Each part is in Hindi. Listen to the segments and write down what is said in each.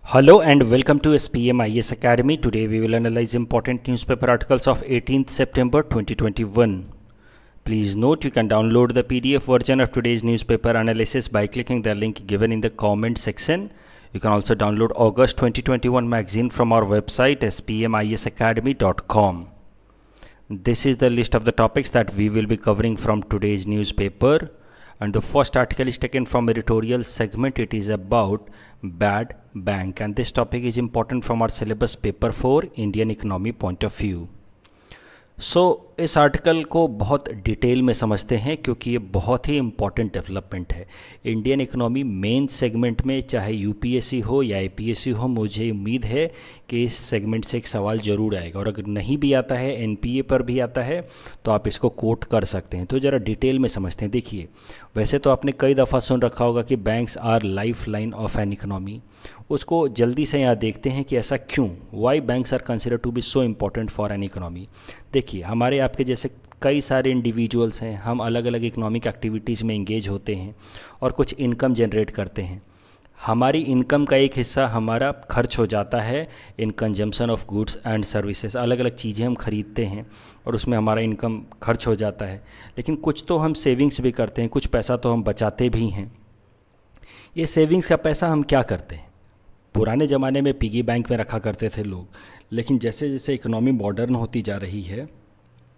Hello and welcome to SPM IS Academy. Today we will analyze important newspaper articles of 18th September 2021. Please note you can download the PDF version of today's newspaper analysis by clicking the link given in the comment section. You can also download August 2021 magazine from our website spmisacademy.com. This is the list of the topics that we will be covering from today's newspaper. And the first article is taken from editorial segment. It is about bad bank, and this topic is important from our syllabus paper 4 Indian economy point of view. इस आर्टिकल को बहुत डिटेल में समझते हैं क्योंकि ये बहुत ही इम्पॉर्टेंट डेवलपमेंट है इंडियन इकोनॉमी मेन सेगमेंट में। चाहे यूपीएससी हो या आईपीएससी हो, मुझे उम्मीद है कि इस सेगमेंट से एक सवाल ज़रूर आएगा, और अगर नहीं भी आता है, एनपीए पर भी आता है, तो आप इसको कोट कर सकते हैं। तो ज़रा डिटेल में समझते हैं। देखिए, वैसे तो आपने कई दफ़ा सुन रखा होगा कि banks are life line of an economy. उसको जल्दी से यहाँ देखते हैं कि ऐसा क्यों, why banks are consider to be so important for an economy. देखिए, हमारे आपके जैसे कई सारे इंडिविजुअल्स हैं, हम अलग अलग इकोनॉमिक एक्टिविटीज़ में इंगेज होते हैं और कुछ इनकम जनरेट करते हैं। हमारी इनकम का एक हिस्सा हमारा खर्च हो जाता है in consumption of goods and services. अलग अलग चीज़ें हम खरीदते हैं और उसमें हमारा इनकम खर्च हो जाता है, लेकिन कुछ तो हम सेविंग्स भी करते हैं, कुछ पैसा तो हम बचाते भी हैं। ये सेविंग्स का पैसा हम क्या करते हैं? पुराने ज़माने में पिगी बैंक में रखा करते थे लोग, लेकिन जैसे जैसे इकोनॉमी मॉडर्न होती जा रही है,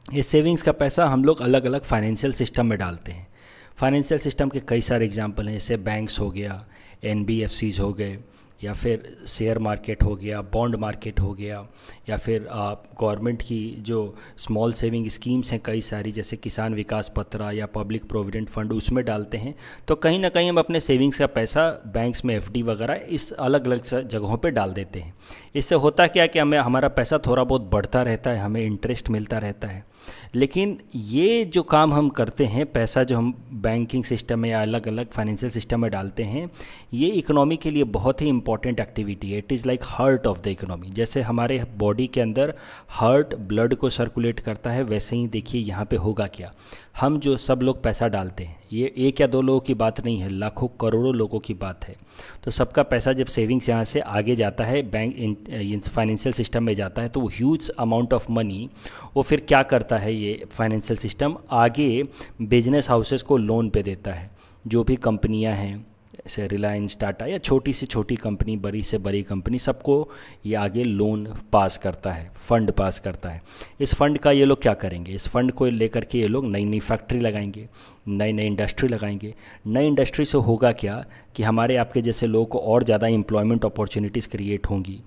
ये सेविंग्स का पैसा हम लोग अलग अलग फाइनेंशियल सिस्टम में डालते हैं। फाइनेंशियल सिस्टम के कई सारे एग्जांपल हैं, जैसे बैंक्स हो गया, एनबीएफसीज हो गए, या फिर शेयर मार्केट हो गया, बॉन्ड मार्केट हो गया, या फिर गवर्नमेंट की जो स्मॉल सेविंग स्कीम्स हैं कई सारी, जैसे किसान विकास पत्र या पब्लिक प्रोविडेंट फंड, उसमें डालते हैं। तो कहीं ना कहीं हम अपने सेविंग्स का पैसा बैंक्स में एफडी वगैरह इस अलग अलग जगहों पे डाल देते हैं। इससे होता क्या है कि हमें हमारा पैसा थोड़ा बहुत बढ़ता रहता है, हमें इंटरेस्ट मिलता रहता है। लेकिन ये जो काम हम करते हैं, पैसा जो हम बैंकिंग सिस्टम में या अलग अलग फाइनेंशियल सिस्टम में डालते हैं, ये इकोनॉमी के लिए बहुत ही इंपॉर्टेंट एक्टिविटी है। It is like heart of the economy. जैसे हमारे बॉडी के अंदर हार्ट ब्लड को सर्कुलेट करता है, वैसे ही देखिए यहाँ पे होगा क्या। हम जो सब लोग पैसा डालते हैं, ये एक या दो लोगों की बात नहीं है, लाखों करोड़ों लोगों की बात है। तो सबका पैसा जब सेविंग्स यहाँ से आगे जाता है, बैंक फाइनेंशियल सिस्टम में जाता है, तो वो ह्यूज अमाउंट ऑफ मनी वो फिर क्या करता है, ये फाइनेंशियल सिस्टम आगे बिजनेस हाउसेस को लोन पे देता है। जो भी कंपनियाँ हैं, जैसे रिलायंस, टाटा, या छोटी से छोटी कंपनी, बड़ी से बड़ी कंपनी, सबको ये आगे लोन पास करता है, फंड पास करता है। इस फंड का ये लोग क्या करेंगे, इस फंड को लेकर के ये लोग नई नई फैक्ट्री लगाएंगे, नई नई इंडस्ट्री लगाएंगे। नई इंडस्ट्री से होगा क्या कि हमारे आपके जैसे लोगों को और ज़्यादा एम्प्लॉयमेंट अपॉर्चुनिटीज़ क्रिएट होंगी,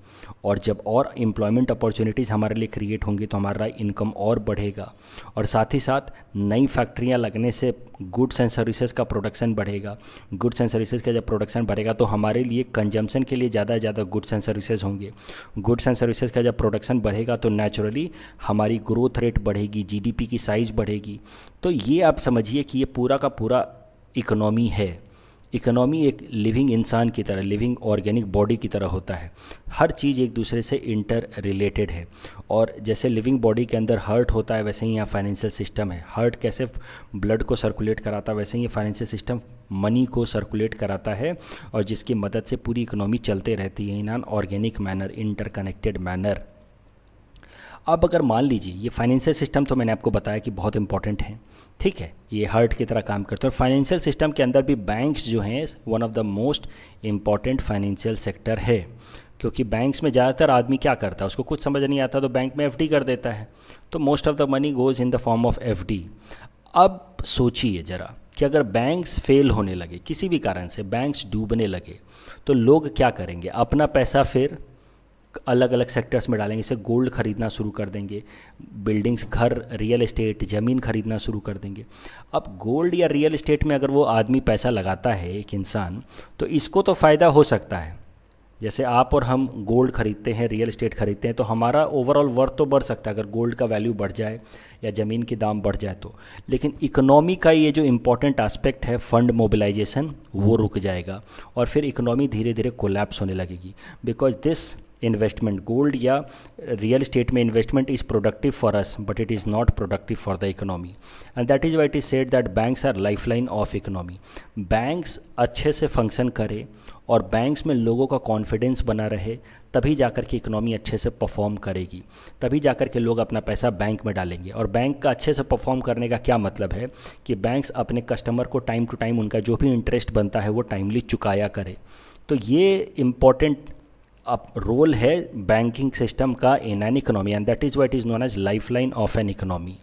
और जब और एम्प्लॉयमेंट अपॉर्चुनिटीज़ हमारे लिए क्रिएट होंगी तो हमारा इनकम और बढ़ेगा, और साथ ही साथ नई फैक्ट्रियाँ लगने से गुड्स एंड सर्विसेज का प्रोडक्शन बढ़ेगा। गुड्स एंड सर्विसेज का जब प्रोडक्शन बढ़ेगा तो हमारे लिए कंजम्पशन के लिए ज़्यादा से ज़्यादा गुड्स एंड सर्विसेज होंगे। गुड्स एंड सर्विसेज का जब प्रोडक्शन बढ़ेगा तो नेचुरली हमारी ग्रोथ रेट बढ़ेगी, जीडीपी की साइज़ बढ़ेगी। तो ये आप समझिए कि ये पूरा का पूरा इकोनॉमी है। इकोनॉमी एक लिविंग इंसान की तरह, लिविंग ऑर्गेनिक बॉडी की तरह होता है। हर चीज़ एक दूसरे से इंटर रिलेटेड है, और जैसे लिविंग बॉडी के अंदर हार्ट होता है, वैसे ही यहाँ फाइनेंशियल सिस्टम है। हार्ट कैसे ब्लड को सर्कुलेट कराता है, वैसे ही ये फाइनेंशियल सिस्टम मनी को सर्कुलेट कराता है, और जिसकी मदद से पूरी इकोनॉमी चलते रहती है in an organic manner, interconnected manner. अब अगर मान लीजिए, ये फाइनेंशियल सिस्टम तो मैंने आपको बताया कि बहुत इंपॉर्टेंट है, ठीक है, ये हार्ट की तरह काम करते हैं। और फाइनेंशियल सिस्टम के अंदर भी बैंक्स जो हैं one of the most important financial sector है, क्योंकि बैंक्स में ज़्यादातर आदमी क्या करता है, उसको कुछ समझ नहीं आता तो बैंक में एफडी कर देता है, तो most of the money goes in the form of FD. अब सोचिए ज़रा कि अगर बैंक्स फेल होने लगे, किसी भी कारण से बैंक्स डूबने लगे, तो लोग क्या करेंगे? अपना पैसा फिर अलग अलग सेक्टर्स में डालेंगे। जैसे गोल्ड खरीदना शुरू कर देंगे, बिल्डिंग्स, घर, रियल एस्टेट, ज़मीन खरीदना शुरू कर देंगे। अब गोल्ड या रियल एस्टेट में अगर वो आदमी पैसा लगाता है, एक इंसान, तो इसको तो फ़ायदा हो सकता है। जैसे आप और हम गोल्ड खरीदते हैं, रियल एस्टेट खरीदते हैं, तो हमारा ओवरऑल वर्थ तो बढ़ सकता है अगर गोल्ड का वैल्यू बढ़ जाए या ज़मीन की दाम बढ़ जाए तो। लेकिन इकोनॉमी का ये जो इम्पॉर्टेंट एस्पेक्ट है, फंड मोबिलाइजेशन, वो रुक जाएगा, और फिर इकोनॉमी धीरे धीरे कोलैप्स होने लगेगी। बिकॉज दिस इन्वेस्टमेंट, गोल्ड या रियल स्टेट में investment is productive for us but it is not productive for the economy, and that is why it is said that banks are lifeline of economy. Banks अच्छे से फंक्शन करे और बैंक्स में लोगों का कॉन्फिडेंस बना रहे, तभी जाकर के इकोनॉमी अच्छे से परफॉर्म करेगी, तभी जाकर के लोग अपना पैसा बैंक में डालेंगे। और बैंक का अच्छे से परफॉर्म करने का क्या मतलब है कि बैंक्स अपने कस्टमर को टाइम टू टाइम उनका जो भी इंटरेस्ट बनता है वो टाइमली चुकाया करे। तो ये इम्पॉर्टेंट अब रोल है बैंकिंग सिस्टम का in an economy, and that is what is known as lifeline of an economy.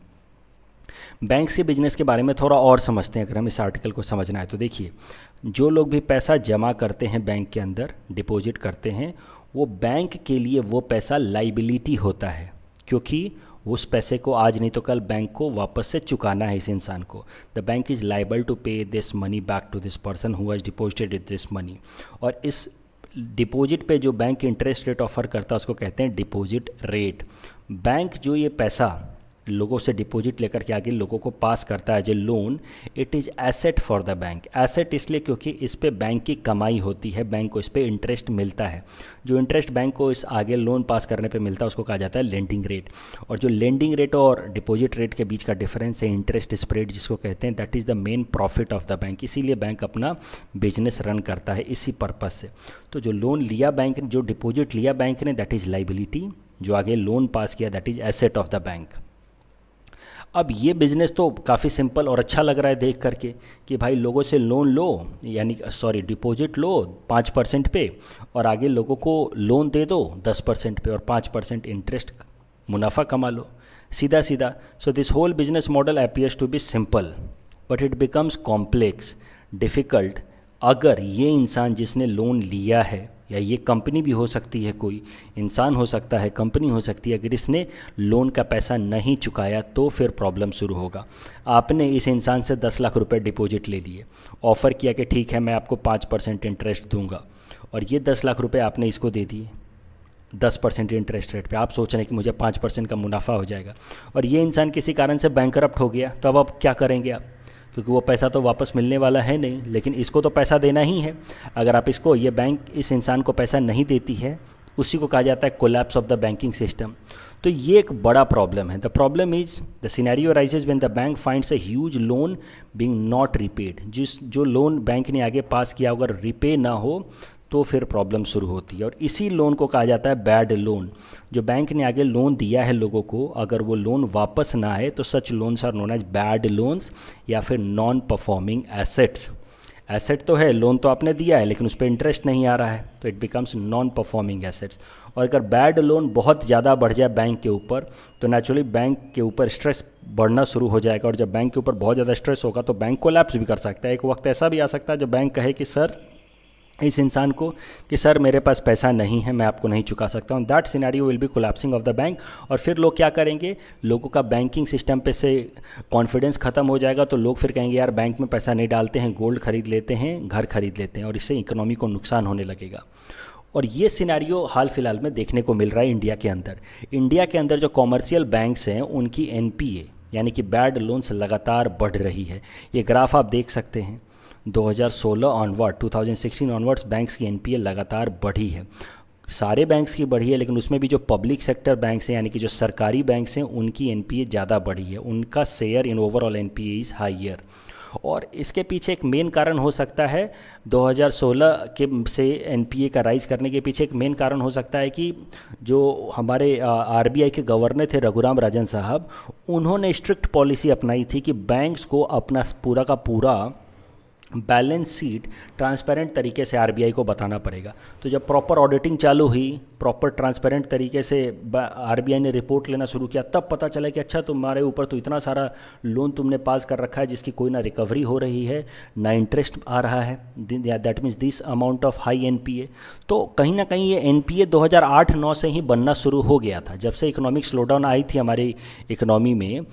Banks के बिजनेस के बारे में थोड़ा और समझते हैं अगर हम इस आर्टिकल को समझना है तो। देखिए, जो लोग भी पैसा जमा करते हैं बैंक के अंदर, डिपॉजिट करते हैं, वो बैंक के लिए वो पैसा लाइबिलिटी होता है, क्योंकि उस पैसे को आज नहीं तो कल बैंक को वापस से चुकाना है इस इंसान को। The bank is liable to pay this money back to this person who has deposited this money. और इस डिपॉजिट पे जो बैंक इंटरेस्ट रेट ऑफर करता है उसको कहते हैं डिपॉजिट रेट। बैंक जो ये पैसा लोगों से डिपॉजिट लेकर के आगे लोगों को पास करता है जो loan, it is asset for the bank. Asset इसलिए क्योंकि इस पे बैंक की कमाई होती है, बैंक को इस पे इंटरेस्ट मिलता है। जो इंटरेस्ट बैंक को इस आगे लोन पास करने पे मिलता है उसको कहा जाता है लेंडिंग रेट। और जो लेंडिंग रेट और डिपॉजिट रेट के बीच का डिफरेंस है इंटरेस्ट स्प्रेड जिसको कहते हैं, that is the main profit of the bank. इसीलिए बैंक अपना बिजनेस रन करता है इसी पर्पज़ से। तो जो लोन लिया बैंक ने, जो डिपॉजिट लिया बैंक ने, दैट इज़ लाइबिलिटी। जो आगे लोन पास किया that is asset of the bank. अब ये बिज़नेस तो काफ़ी सिंपल और अच्छा लग रहा है देख करके कि भाई लोगों से लोन लो, यानी डिपॉजिट लो 5% पे और आगे लोगों को लोन दे दो 10% पे और 5% इंटरेस्ट मुनाफा कमा लो, सीधा सीधा। So this whole business model appears to be simple but it becomes complex, difficult अगर ये इंसान जिसने लोन लिया है, या ये कंपनी भी हो सकती है, कोई इंसान हो सकता है, कंपनी हो सकती है, अगर इसने लोन का पैसा नहीं चुकाया तो फिर प्रॉब्लम शुरू होगा। आपने इस इंसान से 10 लाख रुपए डिपॉजिट ले लिए, ऑफ़र किया कि ठीक है मैं आपको 5% इंटरेस्ट दूंगा, और ये 10 लाख रुपए आपने इसको दे दिए 10% इंटरेस्ट रेट पे। आप सोच रहे हैं कि मुझे 5% का मुनाफा हो जाएगा, और ये इंसान किसी कारण से बैंकरप्ट हो गया, तो अब आप क्या करेंगे आप? क्योंकि वो पैसा तो वापस मिलने वाला है नहीं, लेकिन इसको तो पैसा देना ही है। अगर आप इसको, ये बैंक इस इंसान को पैसा नहीं देती है, उसी को कहा जाता है collapse of the banking system. तो ये एक बड़ा प्रॉब्लम है। The problem is the scenario rises when the bank finds a huge loan being not repaid. जो लोन बैंक ने आगे पास किया अगर रिपे ना हो तो फिर प्रॉब्लम शुरू होती है, और इसी लोन को कहा जाता है बैड लोन। जो बैंक ने आगे लोन दिया है लोगों को, अगर वो लोन वापस ना आए तो such loans are known as bad loans या फिर नॉन परफॉर्मिंग एसेट्स। एसेट तो है, लोन तो आपने दिया है लेकिन उस पर इंटरेस्ट नहीं आ रहा है, तो it becomes non performing assets. और अगर बैड लोन बहुत ज़्यादा बढ़ जाए बैंक के ऊपर तो नेचुरली बैंक के ऊपर स्ट्रेस बढ़ना शुरू हो जाएगा, और जब बैंक के ऊपर बहुत ज़्यादा स्ट्रेस होगा तो बैंक कोलैप्स भी कर सकता है। एक वक्त ऐसा भी आ सकता है जब बैंक कहे कि सर, इस इंसान को कि सर मेरे पास पैसा नहीं है, मैं आपको नहीं चुका सकता हूँ। That scenario will be collapsing of the bank. और फिर लोग क्या करेंगे, लोगों का बैंकिंग सिस्टम पे से कॉन्फिडेंस खत्म हो जाएगा, तो लोग फिर कहेंगे यार बैंक में पैसा नहीं डालते हैं, गोल्ड खरीद लेते हैं, घर खरीद लेते हैं, और इससे इकोनॉमी को नुकसान होने लगेगा। और ये सिनेरियो हाल फिलहाल में देखने को मिल रहा है इंडिया के अंदर। इंडिया के अंदर जो कॉमर्शियल बैंक्स हैं उनकी एनपीए यानी कि बैड लोन्स लगातार बढ़ रही है। ये ग्राफ आप देख सकते हैं, 2016 ऑनवर्ड 2016 ऑनवर्ड्स बैंक्स की एनपीए लगातार बढ़ी है। सारे बैंक्स की बढ़ी है, लेकिन उसमें भी जो पब्लिक सेक्टर बैंक्स हैं यानी कि जो सरकारी बैंक्स हैं उनकी एनपीए ज़्यादा बढ़ी है, उनका share in overall NPA is higher. और इसके पीछे एक मेन कारण हो सकता है 2016 के से एनपीए का राइज करने के पीछे एक मेन कारण हो सकता है कि जो हमारे आरबीआई के गवर्नर थे रघुराम राजन साहब, उन्होंने स्ट्रिक्ट पॉलिसी अपनाई थी कि बैंक्स को अपना पूरा का पूरा बैलेंस शीट ट्रांसपेरेंट तरीके से आरबीआई को बताना पड़ेगा। तो जब प्रॉपर ऑडिटिंग चालू हुई, प्रॉपर ट्रांसपेरेंट तरीके से आरबीआई ने रिपोर्ट लेना शुरू किया, तब पता चला कि अच्छा तुम्हारे ऊपर तो इतना सारा लोन तुमने पास कर रखा है जिसकी कोई ना रिकवरी हो रही है, ना इंटरेस्ट आ रहा है, that means this amount of high NPA. तो कहीं ना कहीं ये एनपीए 2008-9 से ही बनना शुरू हो गया था। जब से इकोनॉमिक स्लोडाउन आई थी हमारी इकोनॉमी में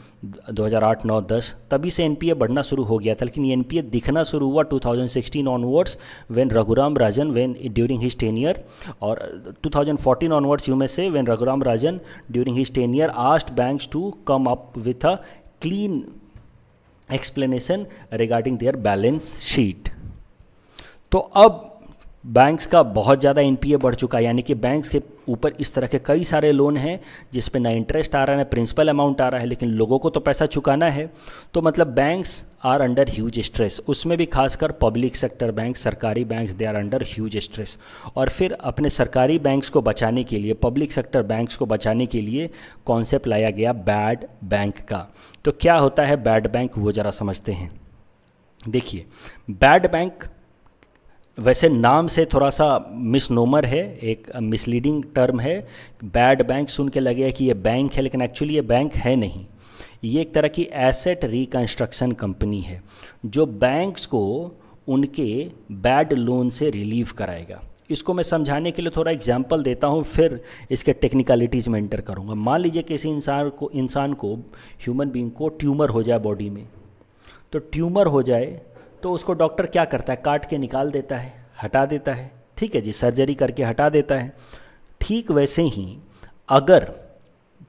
2008-9-10, तभी से एनपीए बढ़ना शुरू हो गया था। लेकिन ये एनपीए दिखना शुरू हुआ 2016 onwards when Raghuram Rajan during his tenure, और 2014 onwards you may say when Raghuram Rajan during his tenure asked banks to come up with a clean explanation regarding their balance sheet. तो अब बैंक्स का बहुत ज़्यादा एनपीए बढ़ चुका है, यानी कि बैंक्स के ऊपर इस तरह के कई सारे लोन हैं जिस पे ना इंटरेस्ट आ रहा है ना प्रिंसिपल अमाउंट आ रहा है, लेकिन लोगों को तो पैसा चुकाना है। तो मतलब banks are under huge stress, उसमें भी खासकर पब्लिक सेक्टर बैंक, सरकारी banks, they are under huge stress. और फिर अपने सरकारी बैंक्स को बचाने के लिए, पब्लिक सेक्टर बैंक्स को बचाने के लिए कॉन्सेप्ट लाया गया बैड बैंक का। तो क्या होता है बैड बैंक, वो ज़रा समझते हैं। देखिए, बैड बैंक वैसे नाम से थोड़ा सा मिसनोमर है, एक मिसलीडिंग टर्म है। बैड बैंक सुन के लगे कि ये बैंक है, लेकिन एक्चुअली ये बैंक है नहीं। ये एक तरह की एसेट रिकंस्ट्रक्शन कंपनी है जो बैंक्स को उनके बैड लोन से रिलीव कराएगा। इसको मैं समझाने के लिए थोड़ा एग्जांपल देता हूँ, फिर इसके टेक्निकलिटीज़ में एंटर करूँगा। मान लीजिए किसी इंसान को ह्यूमन बीइंग को ट्यूमर हो जाए बॉडी में। तो ट्यूमर हो जाए तो उसको डॉक्टर क्या करता है, काट के निकाल देता है, हटा देता है, ठीक है जी, सर्जरी करके हटा देता है। ठीक वैसे ही अगर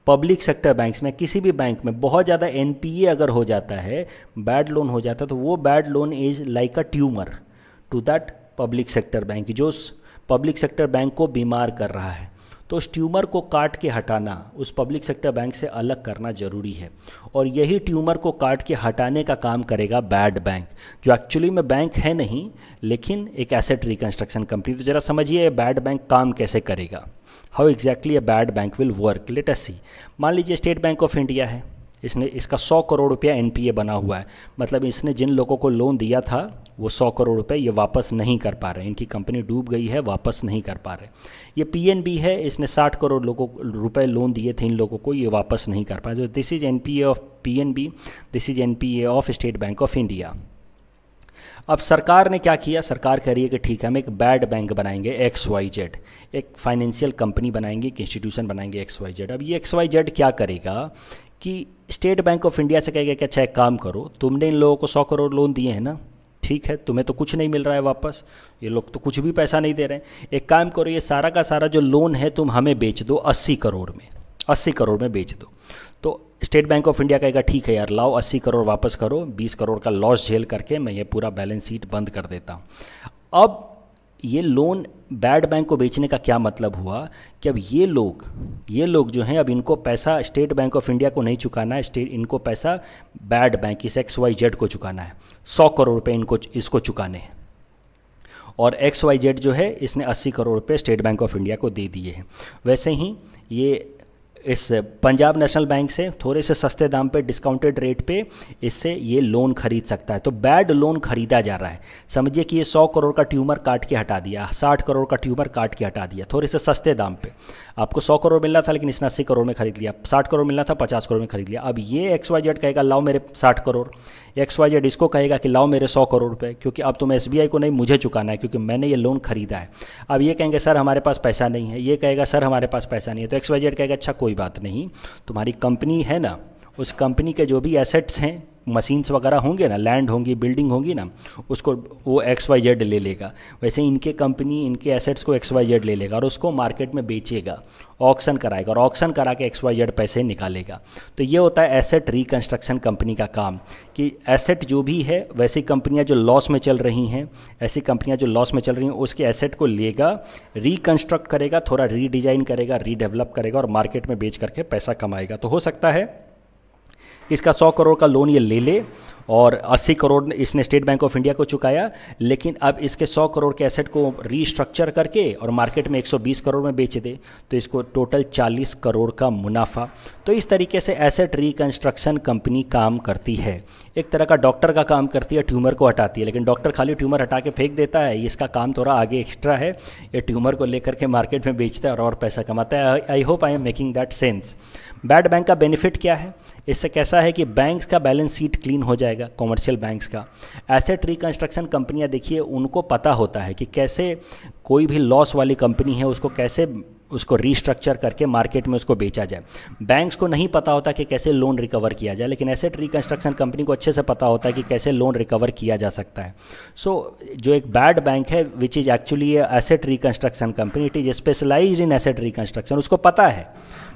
पब्लिक सेक्टर बैंक्स में, किसी भी बैंक में बहुत ज़्यादा एनपीए अगर हो जाता है, बैड लोन हो जाता है, तो वो bad loan is like a tumour to that public sector bank, जो उस पब्लिक सेक्टर बैंक को बीमार कर रहा है। तो उस ट्यूमर को काट के हटाना, उस पब्लिक सेक्टर बैंक से अलग करना ज़रूरी है। और यही ट्यूमर को काट के हटाने का काम करेगा बैड बैंक, जो एक्चुअली में बैंक है नहीं लेकिन एक एसेट रिकंस्ट्रक्शन कंपनी। तो ज़रा समझिए बैड बैंक काम कैसे करेगा, how exactly a bad bank will work. Let us see. मान लीजिए स्टेट बैंक ऑफ इंडिया है, इसका 100 करोड़ रुपया एनपीए बना हुआ है, मतलब इसने जिन लोगों को लोन दिया था वो 100 करोड़ रुपए ये वापस नहीं कर पा रहे, इनकी कंपनी डूब गई है, वापस नहीं कर पा रहे। ये पीएनबी है, इसने 60 करोड़ रुपए लोन दिए थे इन लोगों को, ये वापस नहीं कर पाए। तो this is NPA of PNB, this is NPA of state bank of India. अब सरकार ने क्या किया, सरकार कह रही है कि ठीक है हम एक बैड बैंक बनाएंगे XYZ, एक फाइनेंशियल कंपनी बनाएंगे, एक इंस्टीट्यूशन बनाएंगे XYZ। अब ये XYZ क्या करेगा कि स्टेट बैंक ऑफ इंडिया से कहेगा कि अच्छा एक काम करो, तुमने इन लोगों को 100 करोड़ लोन दिए हैं ना, ठीक है, तुम्हें तो कुछ नहीं मिल रहा है वापस, ये लोग तो कुछ भी पैसा नहीं दे रहे हैं, एक काम करो ये सारा का सारा जो लोन है तुम हमें बेच दो 80 करोड़ में, 80 करोड़ में बेच दो। तो स्टेट बैंक ऑफ इंडिया कहेगा ठीक है यार लाओ 80 करोड़ वापस करो, 20 करोड़ का लॉस झेल करके मैं ये पूरा बैलेंस शीट बंद कर देता हूँ। अब ये लोन बैड बैंक को बेचने का क्या मतलब हुआ कि अब ये लोग जो हैं, अब इनको पैसा स्टेट बैंक ऑफ इंडिया को नहीं चुकाना है, इनको पैसा बैड बैंक इस XYZ को चुकाना है, 100 करोड़ रुपये इसको चुकाने हैं। और XYZ जो है इसने 80 करोड़ रुपये स्टेट बैंक ऑफ इंडिया को दे दिए हैं। वैसे ही ये इस पंजाब नेशनल बैंक से थोड़े से सस्ते दाम पे, डिस्काउंटेड रेट पे इससे ये लोन खरीद सकता है। तो बैड लोन खरीदा जा रहा है। समझिए कि ये 100 करोड़ का ट्यूमर काट के हटा दिया, 60 करोड़ का ट्यूमर काट के हटा दिया थोड़े से सस्ते दाम पे। आपको 100 करोड़ मिल रहा था लेकिन इसने 80 करोड़ में खरीद लिया, 60 करोड़ मिल रहा था 50 करोड़ में खरीद लिया। अब ये XYZ कहेगा लाओ मेरे 60 करोड़, XYZ इसको कहेगा कि लाओ मेरे 100 करोड़ रुपए, क्योंकि अब तुम्हें SBI को नहीं मुझे चुकाना है क्योंकि मैंने ये लोन खरीदा है। अब ये कहेंगे सर हमारे पास पैसा नहीं है, ये कहेगा सर हमारे पास पैसा नहीं है। तो XYZ कहेगा अच्छा कोई बात नहीं, तुम्हारी कंपनी है ना, उस कंपनी के जो भी एसेट्स हैं, मशीन्स वगैरह होंगे ना, लैंड होंगी, बिल्डिंग होंगी ना, उसको वो XYZ ले लेगा। वैसे इनके कंपनी इनके एसेट्स को XYZ ले लेगा और उसको मार्केट में बेचेगा, ऑक्शन कराएगा और ऑक्शन करा के XYZ पैसे निकालेगा। तो ये होता है एसेट रिकंस्ट्रक्शन कंपनी का काम, कि एसेट जो भी है, वैसी कंपनियां जो लॉस में चल रही हैं, ऐसी कंपनियां जो लॉस में चल रही हैं उसके एसेट को लेगा, रिकंस्ट्रक्ट करेगा, थोड़ा रीडिज़ाइन करेगा, रीडेवलप करेगा और मार्केट में बेच करके पैसा कमाएगा। तो हो सकता है इसका 100 करोड़ का लोन ये ले ले और 80 करोड़ इसने स्टेट बैंक ऑफ इंडिया को चुकाया, लेकिन अब इसके 100 करोड़ के एसेट को रीस्ट्रक्चर करके और मार्केट में 120 करोड़ में बेच दे, तो इसको टोटल 40 करोड़ का मुनाफा। तो इस तरीके से एसेट रिकंस्ट्रक्शन कंपनी काम करती है। एक तरह का डॉक्टर का काम करती है, ट्यूमर को हटाती है, लेकिन डॉक्टर खाली ट्यूमर हटा के फेंक देता है, इसका काम थोड़ा आगे एक्स्ट्रा है, ये ट्यूमर को लेकर के मार्केट में बेचता है और पैसा कमाता है। I hope I am making that sense. Bad bank का बेनिफिट क्या है, इससे कैसा है कि बैंक्स का बैलेंस शीट क्लीन हो जाएगा, कॉमर्शियल बैंक्स का। एसेट रिकंस्ट्रक्शन कंपनियां देखिए उनको पता होता है कि कैसे कोई भी लॉस वाली कंपनी है उसको कैसे उसको रीस्ट्रक्चर करके मार्केट में उसको बेचा जाए। बैंक्स को नहीं पता होता कि कैसे लोन रिकवर किया जाए, लेकिन एसेट रिकंस्ट्रक्शन कंपनी को अच्छे से पता होता है कि कैसे लोन रिकवर किया जा सकता है। सो जो एक बैड बैंक है which is actually asset reconstruction company, it is specialised in asset reconstruction, उसको पता है।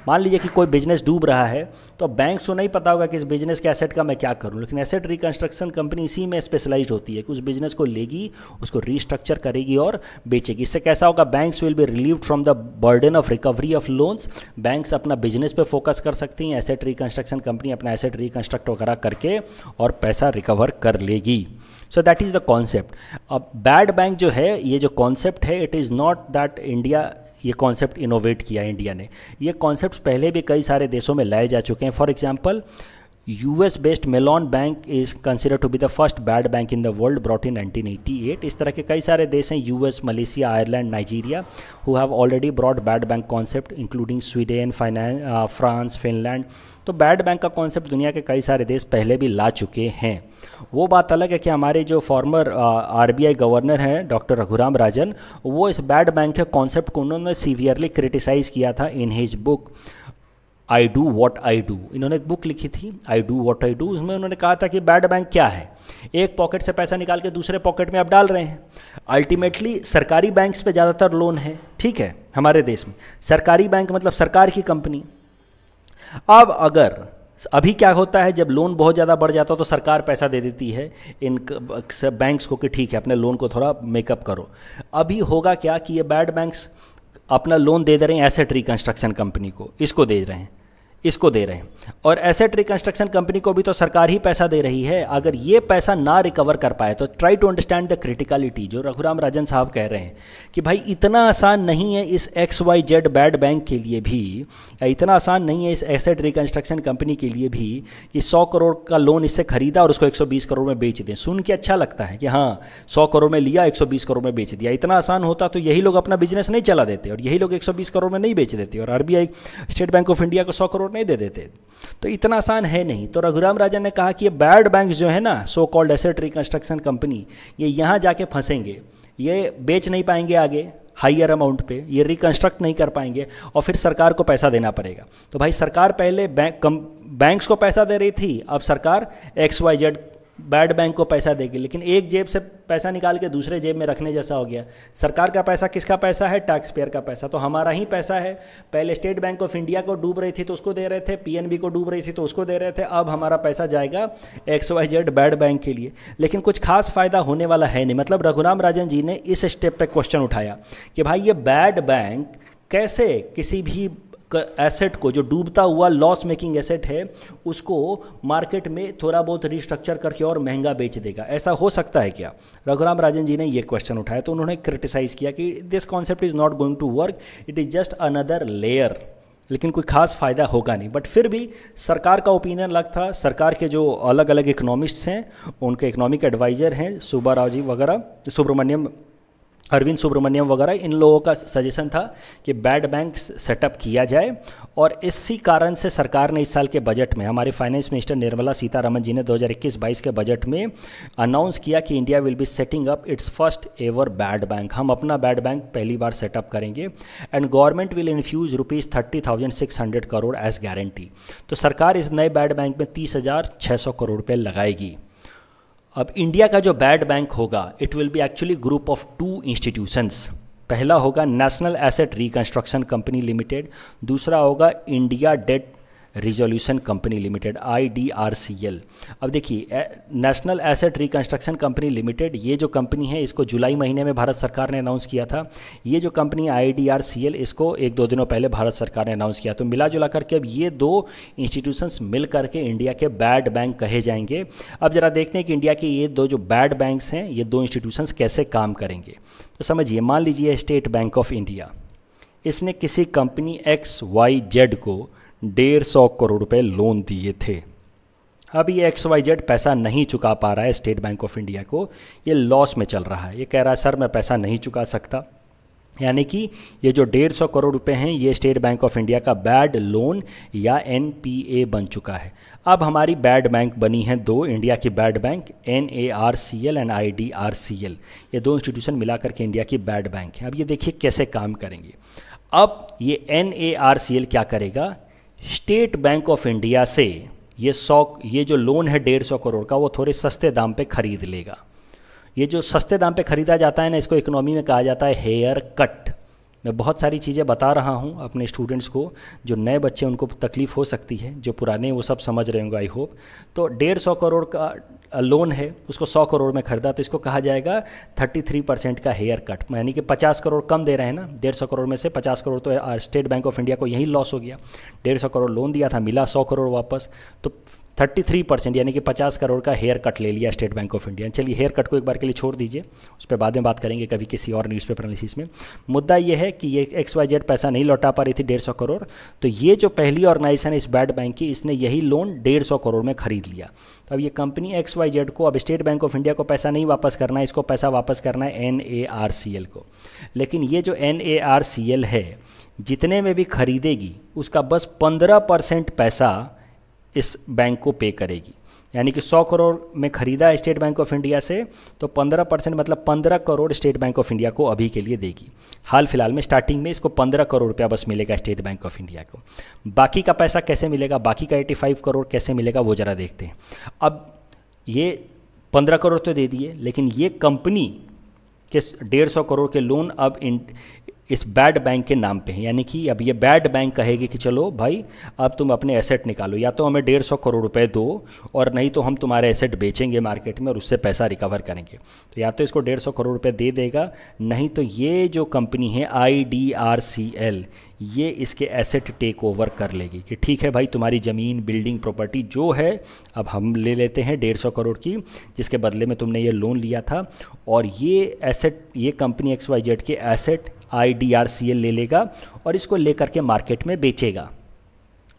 मान लीजिए कि कोई बिजनेस डूब रहा है तो बैंक्स को नहीं पता होगा कि इस बिजनेस के एसेट का मैं क्या करूं, लेकिन एसेट रिकंस्ट्रक्शन कंपनी इसी में स्पेशलाइज्ड होती है कि उस बिजनेस को लेगी, उसको रीस्ट्रक्चर करेगी और बेचेगी। इससे कैसा होगा, banks will be relieved from the burden of recovery of loans. Banks अपना बिजनेस पे फोकस कर सकती हैं, एसेट रिकंस्ट्रक्शन कंपनी अपना एसेट रिकंस्ट्रक्ट वगैरह करके और पैसा रिकवर कर लेगी। So that is the concept. अब बैड बैंक जो है, ये जो कॉन्सेप्ट है, it is not that India ये कॉन्सेप्ट इनोवेट किया इंडिया ने, ये कॉन्सेप्ट पहले भी कई सारे देशों में लाए जा चुके हैं। For example US based Mellon bank is consider to be the first bad bank in the world, brought in 1988। इस तरह के कई सारे देश हैं, US, Malaysia, Ireland, Nigeria, who have already brought bad bank concept including Sweden, France, Finland. तो बैड बैंक का कॉन्सेप्ट दुनिया के कई सारे देश पहले भी ला चुके हैं। वो बात अलग है कि हमारे जो फॉर्मर RBI गवर्नर हैं डॉक्टर रघुराम राजन, वो इस बैड बैंक के कॉन्सेप्ट को उन्होंने सीवियरली क्रिटिसाइज़ किया था in his book I do what I do. इन्होंने एक बुक लिखी थी I do what I do, उसमें उन्होंने कहा था कि बैड बैंक क्या है, एक पॉकेट से पैसा निकाल के दूसरे पॉकेट में आप डाल रहे हैं। अल्टीमेटली सरकारी बैंक्स पे ज़्यादातर लोन है, ठीक है, हमारे देश में सरकारी बैंक मतलब सरकार की कंपनी। अब अगर अभी क्या होता है, जब लोन बहुत ज़्यादा बढ़ जाता है तो सरकार पैसा दे देती है इन बैंक्स को कि ठीक है अपने लोन को थोड़ा मेकअप करो। अभी होगा क्या कि ये बैड बैंक्स अपना लोन दे रहे हैं एसेट रिकंस्ट्रक्शन कंपनी को, इसको दे रहे हैं, इसको दे रहे हैं, और एसेट रिकंस्ट्रक्शन कंपनी को भी तो सरकार ही पैसा दे रही है। अगर ये पैसा ना रिकवर कर पाए तो try to understand the criticality. जो रघुराम राजन साहब कह रहे हैं कि भाई इतना आसान नहीं है इस XYZ बैड बैंक के लिए भी, या इतना आसान नहीं है इस एसेट रिकंस्ट्रक्शन कंपनी के लिए भी कि 100 करोड़ का लोन इससे खरीदा और उसको 120 करोड़ में बेच दें। सुन के अच्छा लगता है कि हाँ 100 करोड़ में लिया 120 करोड़ में बेच दिया। इतना आसान होता तो यही लोग अपना बिजनेस नहीं चला देते और यही लोग 120 करोड़ में नहीं बेच देते और RBI state bank of India को 100 करोड़ नहीं दे देते। तो इतना आसान है नहीं। तो रघुराम राजन ने कहा कि ये बैड बैंक जो है ना, so called asset reconstruction company, ये यहाँ जाके फंसेंगे, ये बेच नहीं पाएंगे आगे हाइयर अमाउंट पे, ये रिकंस्ट्रक्ट नहीं कर पाएंगे और फिर सरकार को पैसा देना पड़ेगा। तो भाई सरकार पहले बैंक्स को पैसा दे रही थी, अब सरकार XYZ बैड बैंक को पैसा देगी, लेकिन एक जेब से पैसा निकाल के दूसरे जेब में रखने जैसा हो गया। सरकार का पैसा किसका पैसा है, टैक्स पेयर का पैसा, तो हमारा ही पैसा है। पहले स्टेट बैंक ऑफ इंडिया को डूब रही थी तो उसको दे रहे थे, PNB को डूब रही थी तो उसको दे रहे थे, अब हमारा पैसा जाएगा XYZ बैड बैंक के लिए, लेकिन कुछ खास फायदा होने वाला है नहीं। मतलब रघुराम राजन जी ने इस स्टेप पे क्वेश्चन उठाया कि भाई ये बैड बैंक कैसे किसी भी एसेट को, जो डूबता हुआ लॉस मेकिंग एसेट है, उसको मार्केट में थोड़ा बहुत रिस्ट्रक्चर करके और महंगा बेच देगा, ऐसा हो सकता है क्या? रघुराम राजन जी ने ये क्वेश्चन उठाया तो उन्होंने क्रिटिसाइज़ किया कि this concept is not going to work, it is just another layer, लेकिन कोई खास फ़ायदा होगा नहीं। बट फिर भी सरकार का ओपिनियन अलग था। सरकार के जो अलग अलग इकोनॉमिस्ट्स हैं, उनके इकोनॉमिक एडवाइज़र हैं सुब्बाराव जी वगैरह, अरविंद सुब्रमण्यम वगैरह, इन लोगों का सजेशन था कि बैड बैंक सेटअप किया जाए। और इसी कारण से सरकार ने इस साल के बजट में, हमारे फाइनेंस मिनिस्टर निर्मला सीतारमण जी ने 2021-22 के बजट में अनाउंस किया कि India will be setting up its first ever bad bank. हम अपना बैड बैंक पहली बार सेटअप करेंगे and government will infuse ₹30,600 crore as guarantee. तो सरकार इस नए बैड बैंक में 30,600 करोड़ रुपये लगाएगी। अब इंडिया का जो बैड बैंक होगा, it will be actually group of 2 institutions. पहला होगा national asset reconstruction company limited, दूसरा होगा India debt resolution company limited IDRCL। अब देखिए national asset reconstruction company limited, ये जो कंपनी है इसको जुलाई महीने में भारत सरकार ने अनाउंस किया था। ये जो कंपनी IDRCL, इसको 1-2 दिनों पहले भारत सरकार ने अनाउंस किया। तो मिला जुला करके अब ये 2 इंस्टीट्यूशंस मिल करके इंडिया के बैड बैंक कहे जाएंगे। अब जरा देखते हैं कि इंडिया के ये 2 जो बैड बैंक्स हैं, ये 2 इंस्टीट्यूशंस कैसे काम करेंगे। तो समझिए, मान लीजिए स्टेट बैंक ऑफ इंडिया, इसने किसी कंपनी XYZ को 150 करोड़ रुपए लोन दिए थे। अब ये XYZ पैसा नहीं चुका पा रहा है स्टेट बैंक ऑफ इंडिया को, ये लॉस में चल रहा है। ये कह रहा है सर मैं पैसा नहीं चुका सकता, यानी कि ये जो 150 करोड़ रुपए हैं ये स्टेट बैंक ऑफ इंडिया का बैड लोन या NPA बन चुका है। अब हमारी बैड बैंक बनी है 2 इंडिया की bad bank, NARCL and IDRCL। ये 2 इंस्टीट्यूशन मिलाकर के इंडिया की बैड बैंक है। अब ये देखिए कैसे काम करेंगे। अब ये NARCL क्या करेगा, स्टेट बैंक ऑफ इंडिया से ये जो लोन है 150 करोड़ का, वो थोड़े सस्ते दाम पे खरीद लेगा। ये जो सस्ते दाम पे खरीदा जाता है ना, इसको इकोनॉमी में कहा जाता है हेयर कट। मैं बहुत सारी चीज़ें बता रहा हूँ अपने स्टूडेंट्स को, जो नए बच्चे उनको तकलीफ़ हो सकती है, जो पुराने वो सब समझ रहे होंगे आई होप। तो 150 करोड़ का लोन है, उसको 100 करोड़ में खरीदा, तो इसको कहा जाएगा 33% का हेयर कट, यानी कि 50 करोड़ कम दे रहे हैं ना। 150 करोड़ में से 50 करोड़ तो स्टेट बैंक ऑफ इंडिया को यही लॉस हो गया। 150 करोड़ लोन दिया था, मिला 100 करोड़ वापस, तो 33% यानी कि 50 करोड़ का हेयर कट ले लिया स्टेट बैंक ऑफ इंडिया। चलिए हेयर कट को एक बार के लिए छोड़ दीजिए, उस पर बाद में बात करेंगे कभी किसी और न्यूज़पेपर एनालिसिस में। मुद्दा ये है कि ये XYZ पैसा नहीं लौटा पा रही थी 150 करोड़, तो ये जो पहली ऑर्गेनाइजेशन है इस बैड बैंक की, इसने यही लोन 150 करोड़ में खरीद लिया। तो अब ये कंपनी XYZ को अब स्टेट बैंक ऑफ इंडिया को पैसा नहीं वापस करना है, इसको पैसा वापस करना है NARCL को। लेकिन ये जो NARCL है, जितने में भी खरीदेगी उसका बस 15% पैसा इस बैंक को पे करेगी। यानी कि 100 करोड़ में खरीदा है स्टेट बैंक ऑफ इंडिया से, तो 15% मतलब 15 crore state bank of India को अभी के लिए देगी। हाल फिलहाल में स्टार्टिंग में इसको 15 करोड़ रुपया बस मिलेगा स्टेट बैंक ऑफ इंडिया को। बाकी का पैसा कैसे मिलेगा, बाकी का 85 करोड़ कैसे मिलेगा वो ज़रा देखते हैं। अब ये 15 करोड़ तो दे दिए, लेकिन ये कंपनी के 150 करोड़ के लोन अब इस बैड बैंक के नाम पे है। यानी कि अब ये बैड बैंक कहेगी कि चलो भाई अब तुम अपने एसेट निकालो, या तो हमें 150 करोड़ रुपए दो, और नहीं तो हम तुम्हारे एसेट बेचेंगे मार्केट में और उससे पैसा रिकवर करेंगे। तो या तो इसको 150 करोड़ रुपए दे देगा, नहीं तो ये जो कंपनी है IDRCL, ये इसके एसेट टेक ओवर कर लेगी कि ठीक है भाई, तुम्हारी ज़मीन, बिल्डिंग, प्रॉपर्टी जो है अब हम ले लेते हैं 150 करोड़ की, जिसके बदले में तुमने ये लोन लिया था, और ये एसेट, ये कंपनी XYZ के एसेट IDRCL ले लेगा और इसको लेकर के मार्केट में बेचेगा,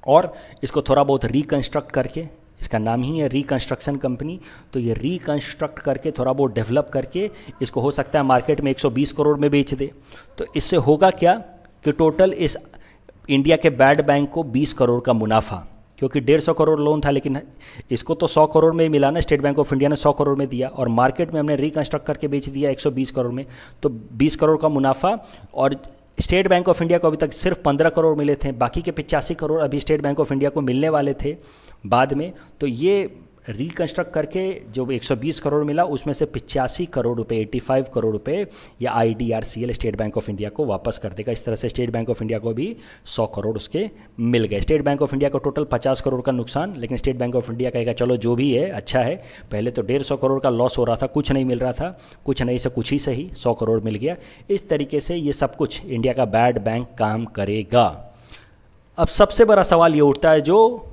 और इसको थोड़ा बहुत रिकंस्ट्रक्ट करके, इसका नाम ही है रिकंस्ट्रक्शन कंपनी, तो ये रिकंस्ट्रक्ट करके थोड़ा बहुत डेवलप करके इसको हो सकता है मार्केट में 120 करोड़ में बेच दे। तो इससे होगा क्या कि टोटल इस इंडिया के बैड बैंक को 20 करोड़ का मुनाफा, क्योंकि 150 करोड़ लोन था, लेकिन इसको तो 100 करोड़ में ही मिला ना, स्टेट बैंक ऑफ इंडिया ने 100 करोड़ में दिया और मार्केट में हमने रिकंस्ट्रक्ट करके बेच दिया 120 करोड़ में, तो 20 करोड़ का मुनाफा। और स्टेट बैंक ऑफ इंडिया को अभी तक सिर्फ 15 करोड़ मिले थे, बाकी के 85 करोड़ अभी स्टेट बैंक ऑफ इंडिया को मिलने वाले थे बाद में। तो ये रिकंस्ट्रक्ट करके जो 120 करोड़ मिला, उसमें से 85 करोड़ रुपए, 85 करोड़ रुपए या IDRCL state bank of India को वापस कर देगा। इस तरह से स्टेट बैंक ऑफ इंडिया को भी 100 करोड़ उसके मिल गए। स्टेट बैंक ऑफ इंडिया को टोटल 50 करोड़ का नुकसान, लेकिन स्टेट बैंक ऑफ इंडिया कहेगा चलो जो भी है अच्छा है, पहले तो 150 करोड़ का लॉस हो रहा था, कुछ नहीं मिल रहा था, कुछ नहीं से कुछ ही सही 100 करोड़ मिल गया। इस तरीके से ये सब कुछ इंडिया का बैड बैंक काम करेगा। अब सबसे बड़ा सवाल ये उठता है जो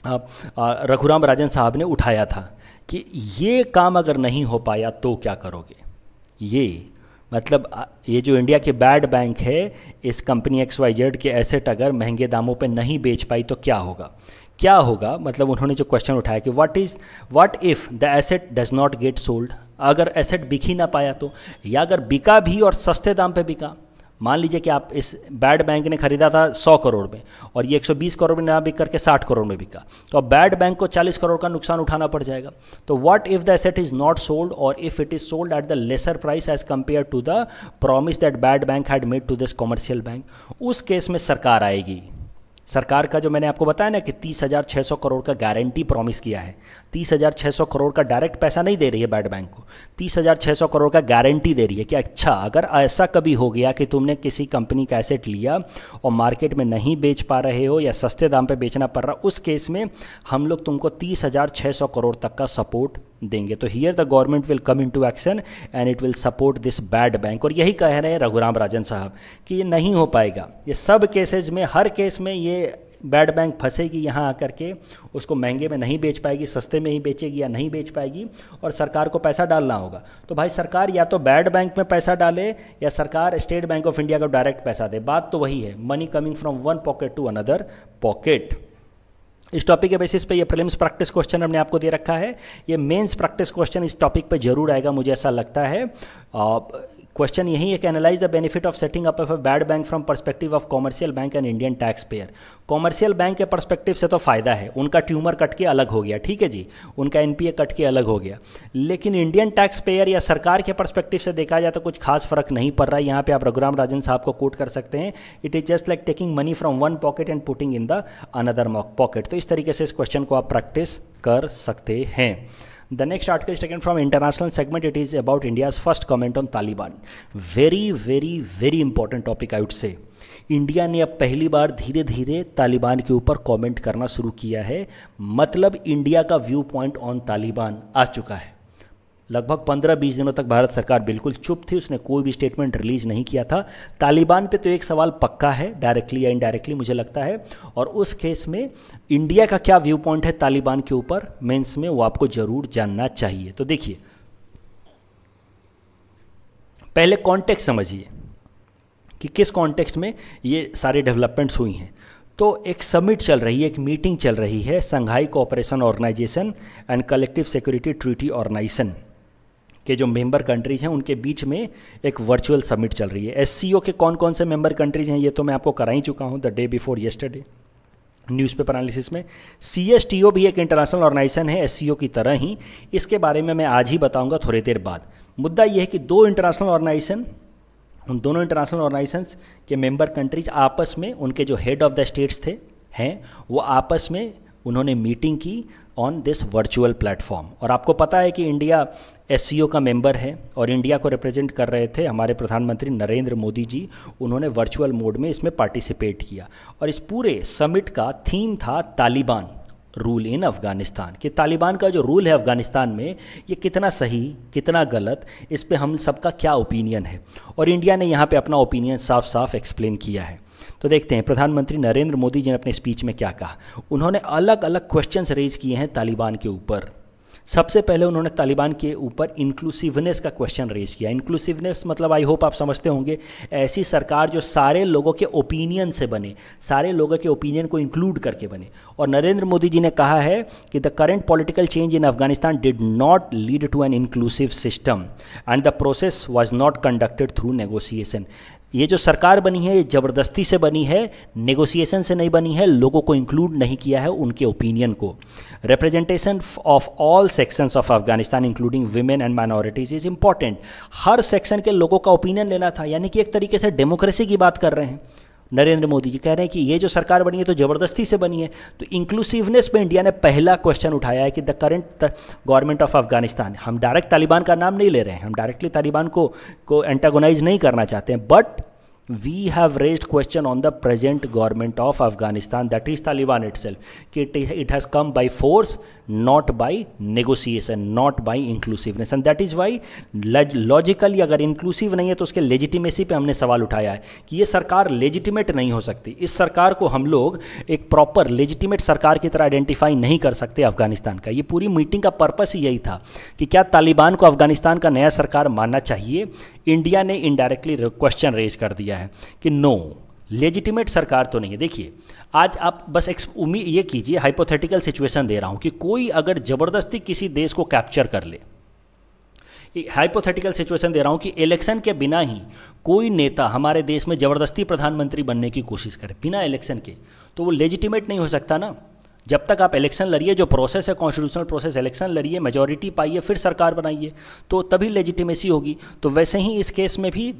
रघुराम राजन साहब ने उठाया था कि ये काम अगर नहीं हो पाया तो क्या करोगे। ये मतलब ये जो इंडिया के बैड बैंक है, इस कंपनी XYZ के एसेट अगर महंगे दामों पे नहीं बेच पाई तो क्या होगा, क्या होगा। मतलब उन्होंने जो क्वेश्चन उठाया कि what if the asset does not get sold, अगर एसेट बिक ही ना पाया तो, या अगर बिका भी और सस्ते दाम पे बिका। मान लीजिए कि आप इस बैड बैंक ने खरीदा था 100 करोड़ में और ये 120 करोड़ में ना बिक करके 60 करोड़ में बिका, तो अब बैड बैंक को 40 करोड़ का नुकसान उठाना पड़ जाएगा। तो what if the asset is not sold और if it is sold at the lesser price as compared to the promise that bad bank had made to this commercial bank. उस केस में सरकार आएगी। सरकार का जो मैंने आपको बताया ना कि 30,600 करोड़ का गारंटी प्रॉमिस किया है, 30,600 करोड़ का डायरेक्ट पैसा नहीं दे रही है बैड बैंक को, 30,600 करोड़ का गारंटी दे रही है कि अच्छा अगर ऐसा कभी हो गया कि तुमने किसी कंपनी का एसेट लिया और मार्केट में नहीं बेच पा रहे हो या सस्ते दाम पे बेचना पड़ रहा, उस केस में हम लोग तुमको 30,600 करोड़ तक का सपोर्ट देंगे। तो here the government will come into action and it will support this bad bank. और यही कह रहे हैं रघुराम राजन साहब कि ये नहीं हो पाएगा। ये सब केसेज में, हर केस में ये बैड बैंक फंसेगी यहाँ आकर के, उसको महंगे में नहीं बेच पाएगी, सस्ते में ही बेचेगी या नहीं बेच पाएगी, और सरकार को पैसा डालना होगा। तो भाई सरकार या तो बैड बैंक में पैसा डाले या सरकार स्टेट बैंक ऑफ इंडिया को डायरेक्ट पैसा दे। बात तो वही है, money coming from one pocket to another pocket. इस टॉपिक के बेसिस पे ये प्रीलिम्स प्रैक्टिस क्वेश्चन हमने आपको दे रखा है। ये मेंस प्रैक्टिस क्वेश्चन इस टॉपिक पे जरूर आएगा, मुझे ऐसा लगता है, क्वेश्चन यही है कि analyse the benefit of setting up of a bad bank from perspective of commercial bank and Indian tax payer. Commercial bank के पर्सपेक्टिव से तो फ़ायदा है, उनका ट्यूमर कट के अलग हो गया, ठीक है जी, उनका एनपीए कट के अलग हो गया, लेकिन इंडियन टैक्स पेयर या सरकार के पर्सपेक्टिव से देखा जाए तो कुछ खास फर्क नहीं पड़ रहा है। यहाँ पे आप रघुराम राजन साहब को कोट कर सकते हैं, it is just like taking money from one pocket and putting in the another pocket. तो इस तरीके से इस क्वेश्चन को आप प्रैक्टिस कर सकते हैं। The next article is taken from international segment. It is about India's first comment on Taliban. Very important topic I would say. India ने अब पहली बार धीरे धीरे तालिबान के ऊपर कमेंट करना शुरू किया है, मतलब इंडिया का व्यू पॉइंट ऑन तालिबान आ चुका है। लगभग 15-20 दिनों तक भारत सरकार बिल्कुल चुप थी, उसने कोई भी स्टेटमेंट रिलीज नहीं किया था। तालिबान पे तो एक सवाल पक्का है, डायरेक्टली या इनडायरेक्टली मुझे लगता है, और उस केस में इंडिया का क्या व्यू पॉइंट है तालिबान के ऊपर मेंस में, वो आपको जरूर जानना चाहिए। तो देखिए, पहले कॉन्टेक्स्ट समझिए कि किस कॉन्टेक्स्ट में ये सारे डेवलपमेंट्स हुई हैं। तो एक समिट चल रही है, एक मीटिंग चल रही है, Shanghai Cooperation Organisation and Collective Security Treaty Organisation के जो मेंबर कंट्रीज हैं उनके बीच में एक वर्चुअल समिट चल रही है। एससीओ के कौन कौन से मेंबर कंट्रीज हैं ये तो मैं आपको करा ही चुका हूं the day before yesterday newspaper analysis में। सीएसटीओ भी एक इंटरनेशनल ऑर्गेनाइजेशन है एससीओ की तरह ही, इसके बारे में मैं आज ही बताऊंगा थोड़ी देर बाद। मुद्दा यह है कि दो इंटरनेशनल ऑर्गेनाइजेशन, उन दोनों इंटरनेशनल ऑर्गेनाइजेशंस के मेंबर कंट्रीज आपस में, उनके जो हेड ऑफ द स्टेट्स थे हैं वो आपस में उन्होंने मीटिंग की ऑन दिस वर्चुअल प्लेटफॉर्म। और आपको पता है कि इंडिया एससीओ का मेंबर है और इंडिया को रिप्रेजेंट कर रहे थे हमारे प्रधानमंत्री नरेंद्र मोदी जी, उन्होंने वर्चुअल मोड में इसमें पार्टिसिपेट किया। और इस पूरे समिट का थीम था तालिबान रूल इन अफगानिस्तान, कि तालिबान का जो रूल है अफगानिस्तान में ये कितना सही कितना गलत, इस पे हम सबका क्या ओपिनियन है, और इंडिया ने यहाँ पे अपना ओपिनियन साफ साफ एक्सप्लेन किया है। तो देखते हैं प्रधानमंत्री नरेंद्र मोदी जी ने अपने स्पीच में क्या कहा। उन्होंने अलग अलग क्वेश्चंस रेज किए हैं तालिबान के ऊपर। सबसे पहले उन्होंने तालिबान के ऊपर इंक्लूसिवनेस का क्वेश्चन रेज किया। इंक्लूसिवनेस मतलब आई होप आप समझते होंगे, ऐसी सरकार जो सारे लोगों के ओपिनियन से बने, सारे लोगों के ओपिनियन को इंक्लूड करके बने। और नरेंद्र मोदी जी ने कहा है कि the current political change in Afghanistan did not lead to an inclusive system and the process was not conducted through negotiation. ये जो सरकार बनी है ये ज़बरदस्ती से बनी है, नेगोशिएशन से नहीं बनी है, लोगों को इंक्लूड नहीं किया है उनके ओपिनियन को। Representation of all sections of Afghanistan including women and minorities is important. Her section के लोगों का ओपिनियन लेना था, यानी कि एक तरीके से डेमोक्रेसी की बात कर रहे हैं। नरेंद्र मोदी जी कह रहे हैं कि ये जो सरकार बनी है तो ज़बरदस्ती से बनी है। तो इंक्लूसिवनेस पे इंडिया ने पहला क्वेश्चन उठाया है कि the current government of Afghanistan, हम डायरेक्ट तालिबान का नाम नहीं ले रहे हैं, हम डायरेक्टली तालिबान को एंटागोनाइज नहीं करना चाहते हैं, but we have raised question on the present government of Afghanistan, that is Taliban itself, कि it has come by force, not by negotiation, not by inclusiveness, and that is why logically अगर inclusive नहीं है तो उसके legitimacy पे हमने सवाल उठाया है कि ये सरकार legitimate नहीं हो सकती। इस सरकार को हम लोग एक proper legitimate सरकार की तरह आइडेंटिफाई नहीं कर सकते अफगानिस्तान का। ये पूरी मीटिंग का पर्पस ही यही था कि क्या तालिबान को अफगानिस्तान का नया सरकार मानना चाहिए। इंडिया ने इनडायरेक्टली क्वेश्चन रेज कर दिया है कि नो, लेजिटिमेट सरकार तो नहीं है। देखिए, आज आप बस उम्मीद ये कीजिए, हाइपोथेटिकल सिचुएशन दे रहा हूं कि कोई अगर जबरदस्ती किसी देश को कैप्चर कर ले, हाइपोथेटिकल सिचुएशन दे रहा हूं कि इलेक्शन के बिना ही कोई नेता हमारे देश में जबरदस्ती प्रधानमंत्री बनने की कोशिश करे बिना इलेक्शन के, तो वो लेजिटिमेट नहीं हो सकता ना। जब तक आप इलेक्शन लड़िए, जो प्रोसेस है कॉन्स्टिट्यूशनल प्रोसेस, इलेक्शन लड़िए, मेजॉरिटी पाइए, फिर सरकार बनाइए, तो तभी लेजिटिमेसी होगी। तो वैसे ही इस केस में भी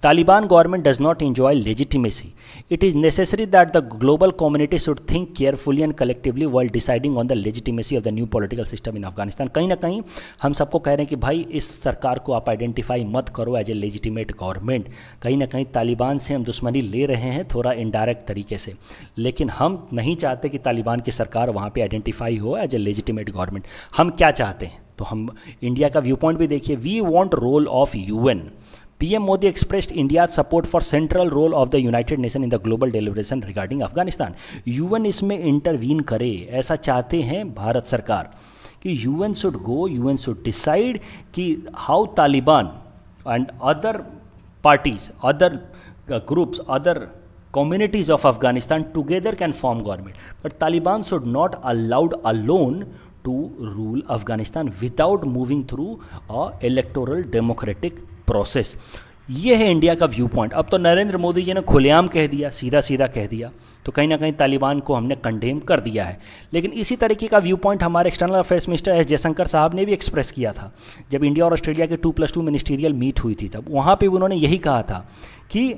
Taliban government does not enjoy legitimacy. It is necessary that the global community should think carefully and collectively while deciding on the legitimacy of the new political system in Afghanistan. कहीं ना कहीं हम सबको कह रहे हैं कि भाई इस सरकार को आप आइडेंटिफाई मत करो एज ए लेजिटिमेट गवर्नमेंट। कहीं ना कहीं तालिबान से हम दुश्मनी ले रहे हैं थोड़ा इनडायरेक्ट तरीके से, लेकिन हम नहीं चाहते कि तालिबान की सरकार वहाँ पर आइडेंटिफाई हो एज ए लेजिटिमेट गवर्नमेंट। हम क्या चाहते हैं, तो हम इंडिया का व्यू पॉइंट भी देखिए। We want role of UN. PM Modi expressed India's support for central role of the United Nations in the global deliberation regarding Afghanistan. UN इसमें इंटरवीन करे, ऐसा चाहते हैं भारत सरकार कि UN should go, UN should decide कि how Taliban and other parties, other groups, other communities of Afghanistan together can form government. But Taliban should not allowed alone to rule Afghanistan without moving through a electoral democratic process. ये है इंडिया का व्यू पॉइंट। अब तो नरेंद्र मोदी जी ने खुलेआम कह दिया, सीधा सीधा कह दिया, तो कहीं ना कहीं तालिबान को हमने कंडेम कर दिया है। लेकिन इसी तरीके का व्यू पॉइंट हमारे external affairs minister S Jaishankar साहब ने भी एक्सप्रेस किया था जब इंडिया और ऑस्ट्रेलिया के 2+2 मिनिस्टीरियल मीट हुई थी। तब वहाँ पर उन्होंने यही कहा था कि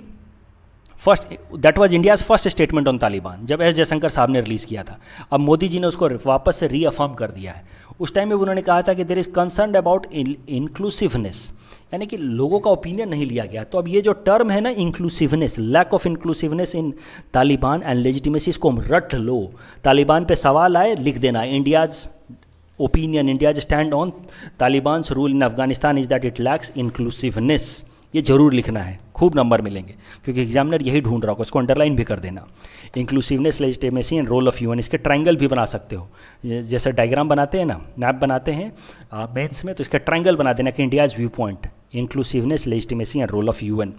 that was India's first statement on Taliban, जब एस जयशंकर साहब ने रिलीज़ किया था। अब मोदी जी ने उसको वापस से रीअफर्म कर दिया है। उस टाइम में उन्होंने कहा था कि there is concern about inclusiveness, यानी कि लोगों का ओपिनियन नहीं लिया गया। तो अब ये जो टर्म है ना inclusiveness, lack of inclusiveness in Taliban and legitimacy, इसको हम रट लो। तालिबान पे सवाल आए, लिख देना India's opinion, India's stand on Taliban's rule in Afghanistan is that it lacks inclusiveness. ये जरूर लिखना है, खूब नंबर मिलेंगे, क्योंकि एग्जामिनर यही ढूंढ रहा होगा। इसको अंडरलाइन भी कर देना। Inclusiveness, legitimacy and role of UN, इसके ट्रायंगल भी बना सकते हो। जैसे डायग्राम बनाते हैं ना, मैप बनाते हैं मेंस में, तो इसका ट्रायंगल बना देना कि India's view point, inclusiveness, legitimacy and role of UN.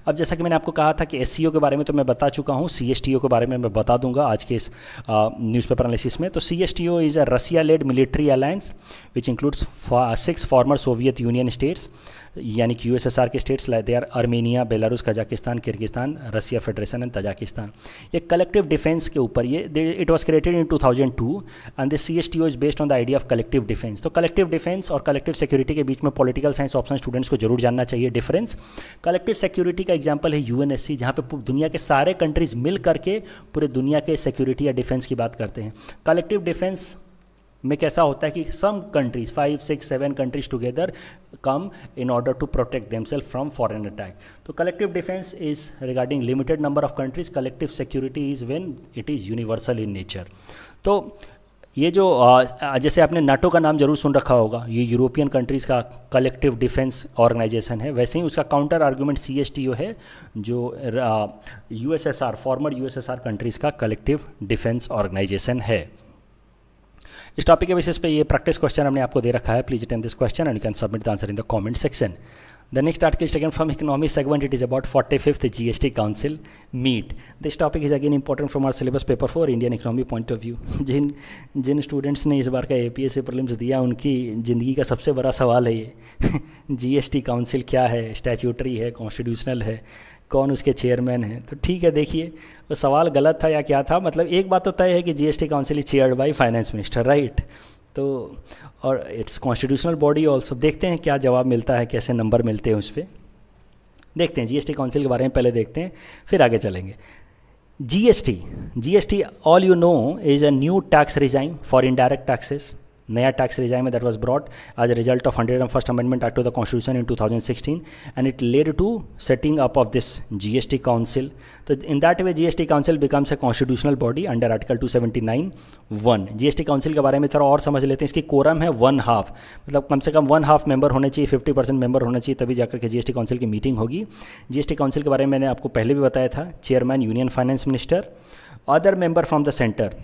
अब जैसा कि मैंने आपको कहा था कि एससीओ के बारे में तो मैं बता चुका हूँ, सीएसटीओ के बारे में मैं बता दूंगा आज के इस न्यूज़पेपर एनालिसिस में। तो CSTO is a Russia led military alliance which includes 6 former Soviet Union states, यानी कि यूएसएसआर के states they are Armenia, Belarus, Kazakhstan, Kyrgyzstan, Russia Federation and Tajikistan. ये कलेक्टिव डिफेंस के ऊपर ये it was created in 2002 and this CSTO is based on the idea of collective defence. तो कलेक्टिव डिफेंस और कलेक्टिव सिक्योरिटी के बीच में पॉलिटिकल साइंस ऑप्शन स्टूडेंट्स को जरूर जानना चाहिए डिफरेंस। कलेक्टिव सिक्योरिटी का एग्जांपल है यूएनएससी, जहाँ पे दुनिया के सारे कंट्रीज मिल करके पूरे दुनिया के सिक्योरिटी या डिफेंस की बात करते हैं। कलेक्टिव डिफेंस में कैसा होता है कि some countries 5, 6, 7 countries together come in order to protect themselves from foreign attack. तो collective defence is regarding limited number of countries, collective security is when it is universal in nature. तो ये जो जैसे आपने नाटो का नाम जरूर सुन रखा होगा, ये यूरोपियन कंट्रीज़ का कलेक्टिव डिफेंस ऑर्गेनाइजेशन है। वैसे ही उसका काउंटर आर्गूमेंट सीएसटीओ है, जो यूएसएसआर, फॉर्मर यूएसएसआर कंट्रीज़ का कलेक्टिव डिफेंस ऑर्गेनाइजेशन है। इस टॉपिक के बेसिस पे ये प्रैक्टिस क्वेश्चन हमने आपको दे रखा है। Please attempt this question and you can submit the answer in the comment section. The next article is taken from economic segment. It is about 45th GST Council meet. This topic is again important from our syllabus paper 4 Indian economy point of view. जिन स्टूडेंट्स ने इस बार का APSC प्रीलिम्स दिया, उनकी ज़िंदगी का सबसे बड़ा सवाल है ये GST काउंसिल क्या है, स्टैट्यूटरी है, कॉन्स्टिट्यूशनल है, कौन उसके चेयरमैन है। तो ठीक है, देखिए वो सवाल गलत था या क्या था। मतलब एक बात तो तय है कि GST council is chaired by finance minister, right. तो और इट्स कॉन्स्टिट्यूशनल बॉडी ऑल्सो। देखते हैं क्या जवाब मिलता है, कैसे नंबर मिलते हैं उस पर। देखते हैं GST काउंसिल के बारे में पहले देखते हैं, फिर आगे चलेंगे। GST all you know is a new tax regime for indirect taxes. नया टैक्स रिजाइम है that was brought as a result of 101st amendment act to the constitution in 2016 and it led to setting up of this GST council. तो in that way GST council becomes a constitutional body under article 279(1). GST council के बारे में थोड़ा और समझ लेते हैं। इसकी कोरम है 1/2, मतलब कम से कम 1/2 मेंबर होने चाहिए, 50% मेंबर होना चाहिए, तभी जाकर के GST काउंसिल की मीटिंग होगी। GST काउंसिल के बारे में मैंने आपको पहले भी बताया था। Chairman union finance minister, other member from the centre.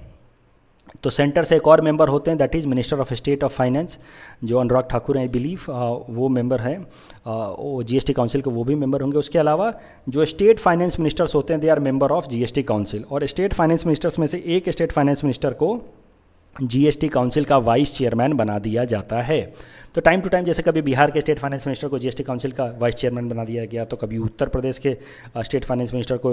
तो सेंटर से एक और मेंबर होते हैं, that is minister of state of finance, जो अनुराग ठाकुर हैं आई बिलीव, वो मेंबर हैं। वो GST काउंसिल के वो भी मेंबर होंगे। उसके अलावा जो स्टेट फाइनेंस मिनिस्टर्स होते हैं, they are member of GST council. और स्टेट फाइनेंस मिनिस्टर्स में से एक स्टेट फाइनेंस मिनिस्टर को GST काउंसिल का वाइस चेयरमैन बना दिया जाता है। तो टाइम टू टाइम जैसे कभी बिहार के स्टेट फाइनेंस मिनिस्टर को GST काउंसिल का वाइस चेयरमैन बना दिया गया, तो कभी उत्तर प्रदेश के स्टेट फाइनेंस मिनिस्टर को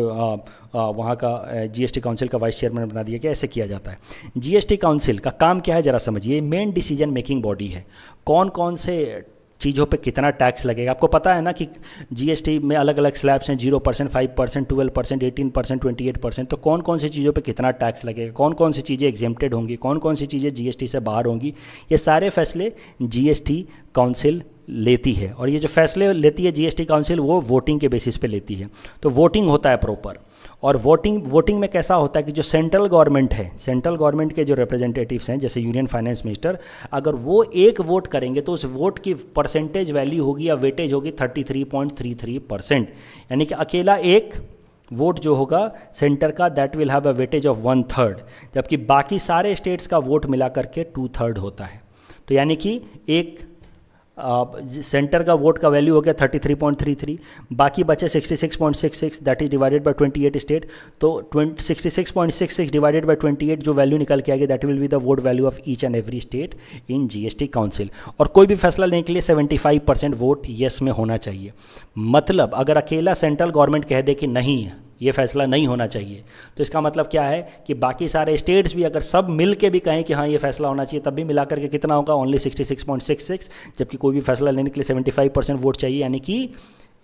वहाँ का GST काउंसिल का वाइस चेयरमैन बना दिया गया। ऐसे किया जाता है। GST काउंसिल का काम क्या है ज़रा समझिए। मेन डिसीजन मेकिंग बॉडी है। कौन कौन से चीज़ों पे कितना टैक्स लगेगा, आपको पता है ना कि GST में अलग अलग स्लैब्स हैं, 0%, 5%, 12%, 18%, 28%। तो कौन कौन सी चीज़ों पे कितना टैक्स लगेगा, कौन कौन सी चीज़ें एग्जेम्प्टेड होंगी, कौन कौन सी चीज़ें GST से बाहर होंगी, ये सारे फैसले GST काउंसिल लेती है। और ये जो फैसले लेती है GST काउंसिल, वो वोटिंग के बेसिस पे लेती है। तो वोटिंग होता है प्रॉपर। और वोटिंग में कैसा होता है कि जो सेंट्रल गवर्नमेंट है, सेंट्रल गवर्नमेंट के जो रिप्रेजेंटेटिव्स हैं, जैसे यूनियन फाइनेंस मिनिस्टर, अगर वो एक वोट करेंगे तो उस वोट की परसेंटेज वैल्यू होगी या वेटेज होगी 33.33%। यानी कि अकेला एक वोट जो होगा सेंटर का, that will have a weightage of 1/3, जबकि बाकी सारे स्टेट्स का वोट मिला करके 2/3 होता है। तो यानी कि एक सेंटर का वोट का वैल्यू हो गया 33.33, बाकी बचे 66.66, that is divided by 28 state. तो 66.66 डिवाइडेड बाय 28 जो वैल्यू निकल के आएगी that will be the vote value of each and every state in GST council. और कोई भी फैसला लेने के लिए 75% वोट येस में होना चाहिए। मतलब अगर अकेला सेंट्रल गवर्नमेंट कह दे कि नहीं ये फैसला नहीं होना चाहिए, तो इसका मतलब क्या है कि बाकी सारे स्टेट्स भी अगर सब मिल के भी कहें कि हाँ ये फैसला होना चाहिए, तब भी मिलाकर के कितना होगा, ओनली 66.66। जबकि कोई भी फैसला लेने के लिए 75% वोट चाहिए, यानी कि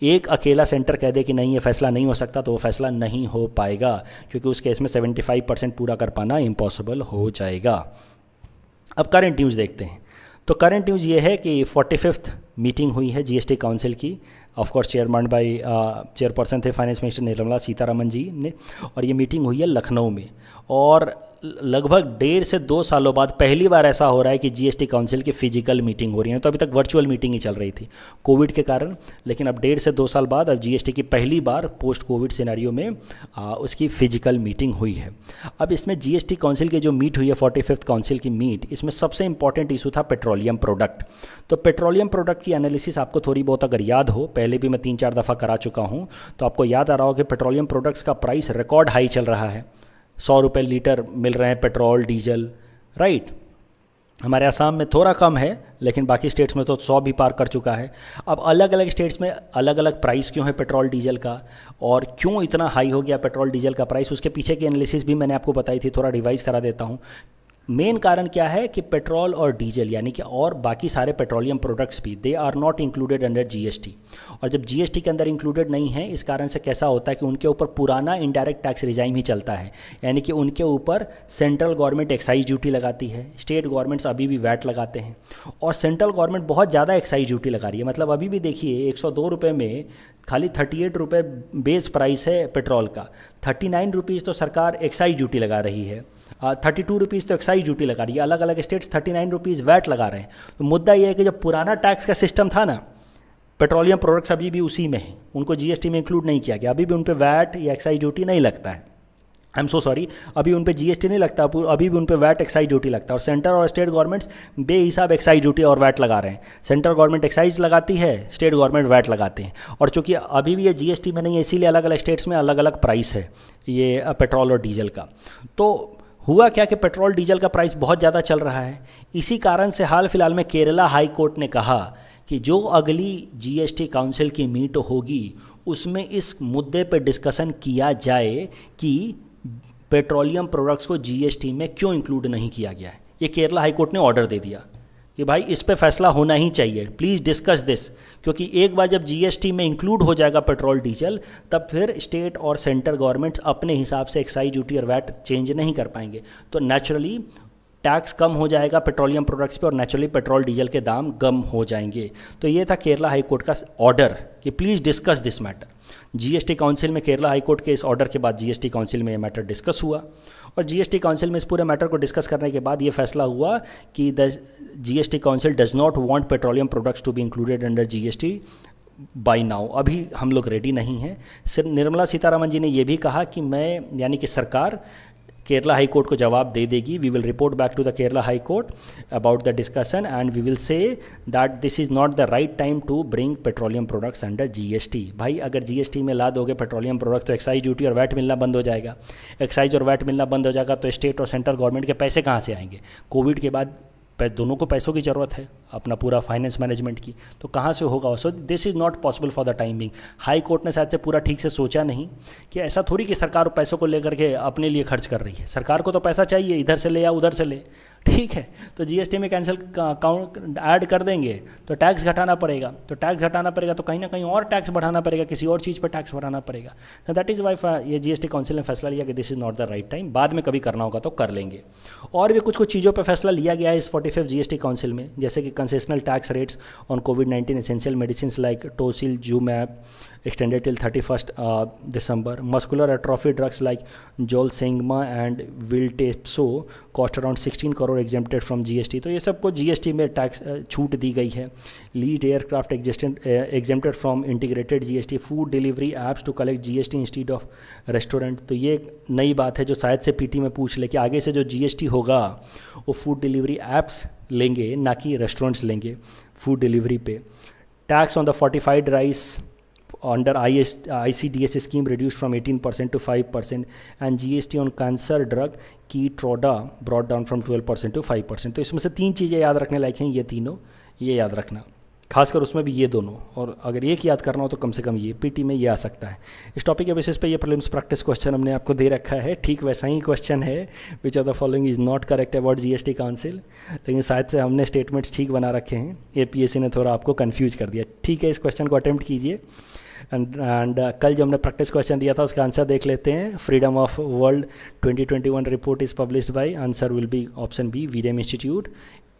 एक अकेला सेंटर कह दे कि नहीं ये फैसला नहीं हो सकता, तो वो फैसला नहीं हो पाएगा, क्योंकि उस केस में 75% पूरा कर पाना इम्पॉसिबल हो जाएगा। अब करंट न्यूज़ देखते हैं। तो करंट न्यूज़ ये है कि 45th मीटिंग हुई है जीएसटी काउंसिल की, ऑफ कोर्स चेयरपर्सन थे फाइनेंस मिनिस्टर निर्मला सीतारमण जी ने, और ये मीटिंग हुई है लखनऊ में। और लगभग 1.5 से 2 सालों बाद पहली बार ऐसा हो रहा है कि जीएसटी काउंसिल की फिजिकल मीटिंग हो रही है। तो अभी तक वर्चुअल मीटिंग ही चल रही थी कोविड के कारण, लेकिन अब 1.5 से 2 साल बाद अब जीएसटी की पहली बार पोस्ट कोविड सिनेरियो में उसकी फिजिकल मीटिंग हुई है। अब इसमें जीएसटी काउंसिल की जो मीट हुई है 45th काउंसिल की मीट, इसमें सबसे इंपॉर्टेंट इशू था पेट्रोलियम प्रोडक्ट। तो पेट्रोलियम प्रोडक्ट की एनालिसिस आपको थोड़ी बहुत अगर याद हो, पहले भी मैं 3-4 दफ़ा करा चुका हूँ, तो आपको याद आ रहा हो कि पेट्रोलियम प्रोडक्ट्स का प्राइस रिकॉर्ड हाई चल रहा है। 100 रुपये लीटर मिल रहे हैं पेट्रोल डीजल, राइट। हमारे असम में थोड़ा कम है, लेकिन बाकी स्टेट्स में तो 100 भी पार कर चुका है। अब अलग अलग स्टेट्स में अलग अलग प्राइस क्यों है पेट्रोल डीजल का, और क्यों इतना हाई हो गया पेट्रोल डीजल का प्राइस, उसके पीछे की एनालिसिस भी मैंने आपको बताई थी, थोड़ा रिवाइज करा देता हूँ। मेन कारण क्या है कि पेट्रोल और डीजल यानी कि और बाकी सारे पेट्रोलियम प्रोडक्ट्स भी they are not included under GST. और जब जीएसटी के अंदर इंक्लूडेड नहीं है, इस कारण से कैसा होता है कि उनके ऊपर पुराना इनडायरेक्ट टैक्स रिजाइम ही चलता है, यानी कि उनके ऊपर सेंट्रल गवर्नमेंट एक्साइज ड्यूटी लगाती है, स्टेट गवर्नमेंट्स अभी भी वैट लगाते हैं, और सेंट्रल गवर्नमेंट बहुत ज़्यादा एक्साइज ड्यूटी लगा रही है। मतलब अभी भी देखिए 102 रुपये में खाली 38 रुपये बेस प्राइस है पेट्रोल का, 39 रुपीज़ तो सरकार एक्साइज ड्यूटी लगा रही है, 32 रुपीज़ तो एक्साइज ड्यूटी लगा रही है, अलग अलग स्टेट्स 39 रुपीज़ वैट लगा रहे हैं। तो मुद्दा ये है कि जब पुराना टैक्स का सिस्टम था ना, पेट्रोलियम प्रोडक्ट्स अभी भी उसी में है, उनको जीएसटी में इंक्लूड नहीं किया गया, अभी भी उन पर वैट या एक्साइज ड्यूटी नहीं लगता है। आई एम सो सॉरी, अभी उन पे जीएसटी नहीं लगता, अभी भी उन पे वैट एक्साइज ड्यूटी लगता है। और सेंटर और स्टेट गवर्नमेंट्स बेहिसाब एक्साइज ड्यूटी और वैट लगा रहे हैं। सेंट्रल गवर्नमेंट एक्साइज लगाती है, स्टेट गवर्नमेंट वैट लगाते हैं। और चूंकि अभी भी ये जीएसटी में नहीं है, इसीलिए अलग अलग स्टेट्स में अलग अलग प्राइस है ये पेट्रोल और डीजल का। तो हुआ क्या कि पेट्रोल डीजल का प्राइस बहुत ज़्यादा चल रहा है। इसी कारण से हाल फिलहाल में केरला हाई कोर्ट ने कहा कि जो अगली जीएसटी काउंसिल की मीट होगी उसमें इस मुद्दे पर डिस्कशन किया जाए कि पेट्रोलियम प्रोडक्ट्स को जीएसटी में क्यों इंक्लूड नहीं किया गया है। ये केरला हाई कोर्ट ने ऑर्डर दे दिया कि भाई इस पे फैसला होना ही चाहिए, प्लीज़ डिस्कस दिस। क्योंकि एक बार जब जीएसटी में इंक्लूड हो जाएगा पेट्रोल डीजल, तब फिर स्टेट और सेंटर गवर्नमेंट्स अपने हिसाब से एक्साइज ड्यूटी और वैट चेंज नहीं कर पाएंगे। तो नेचुरली टैक्स कम हो जाएगा पेट्रोलियम प्रोडक्ट्स पे, और नेचुरली पेट्रोल डीजल के दाम कम हो जाएंगे। तो ये था केरला हाई कोर्ट का ऑर्डर कि please discuss this matter. GST council में केरला हाई कोर्ट के इस ऑर्डर के बाद जीएसटी काउंसिल में ये मैटर डिस्कस हुआ, और जीएसटी काउंसिल में इस पूरे मैटर को डिस्कस करने के बाद ये फैसला हुआ कि the GST council does not want petroleum products to be included under GST by now. अभी हम लोग रेडी नहीं हैं। सिर्फ निर्मला सीतारमण जी ने यह भी कहा कि मैं यानी कि सरकार केरला हाई कोर्ट को जवाब दे देगी। We will report back to the Kerala high court about the discussion and we will say that this is not the right time to bring petroleum products under GST. भाई अगर जीएसटी में ला दोगे पेट्रोलियम प्रोडक्ट तो एक्साइज ड्यूटी और वैट मिलना बंद हो जाएगा। एक्साइज और वैट मिलना बंद हो जाएगा तो स्टेट और सेंट्रल गवर्नमेंट के पैसे कहाँ से आएंगे? कोविड के बाद दोनों को पैसों की ज़रूरत है, अपना पूरा फाइनेंस मैनेजमेंट की, तो कहाँ से होगा? So this is not possible for the timing. High court ने शायद से पूरा ठीक से सोचा नहीं कि ऐसा थोड़ी कि सरकार पैसों को लेकर के अपने लिए खर्च कर रही है। सरकार को तो पैसा चाहिए, इधर से ले या उधर से ले, ठीक है। तो जीएसटी में कैंसिल अकाउंट ऐड कर देंगे तो टैक्स घटाना पड़ेगा, तो टैक्स घटाना पड़ेगा तो कहीं ना कहीं और टैक्स बढ़ाना पड़ेगा, किसी और चीज़ पर टैक्स बढ़ाना पड़ेगा। तो दैट इज़ वाई ये जीएसटी काउंसिल ने फैसला लिया कि this is not the right time, बाद में कभी करना होगा तो कर लेंगे। और भी कुछ कुछ चीज़ों पर फैसला लिया गया है इस 45th जीएसटी काउंसिल में, जैसे कि कंसेशनल टैक्स रेट्स ऑन कोविड-19 essential medicine like tocilizumab extended till 31st December. Muscular atrophy drugs like Zolgensma and Viltepso cost around 16 crore exempted from GST. तो ये सबको GST में टैक्स छूट दी गई है. Leased aircraft exempted from integrated GST. Food delivery apps to collect GST instead of restaurant. तो ये नई बात है जो शायद से पीटी में पूछ ले कि आगे से जो GST होगा वो फूड डिलीवरी ऐप्स लेंगे ना कि रेस्टोरेंट्स लेंगे। फूड डिलीवरी पे. Tax on the fortified rice under ICDS scheme reduced from 18% to 5%, and GST on cancer drug Keytruda brought down from 12% to 5%. तो इसमें से 3 चीज़ें याद रखने लायक हैं, ये तीनों, ये याद रखना, खासकर उसमें भी ये दोनों, और अगर एक याद करना हो तो कम से कम ये पीटी में ये आ सकता है. इस टॉपिक के बेसिस पे ये प्रीलिम्स प्रैक्टिस क्वेश्चन हमने आपको दे रखा है. ठीक वैसा ही क्वेश्चन है, which of the following is not correct about GST council, लेकिन शायद से हमने स्टेटमेंट्स ठीक बना रखे हैं, एपीएससी ने थोड़ा आपको कन्फ्यूज कर दिया. ठीक है, इस क्वेश्चन को अटेम्प्ट कीजिए. एंड कल जो हमने प्रैक्टिस क्वेश्चन दिया था उसका आंसर देख लेते हैं. Freedom of world 2021 report is published by, answer will be option B, वीरेम institute.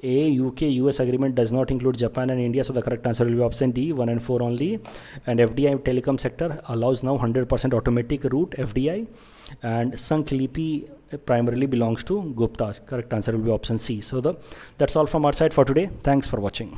A, UK, US agreement does not include Japan and India, so the correct answer will be option D, 1 and 4 only. And FDI telecom sector allows now 100% automatic route FDI. And Sankhlipi primarily belongs to Gupta's. Correct answer will be option C. So that's all from our side for today. Thanks for watching.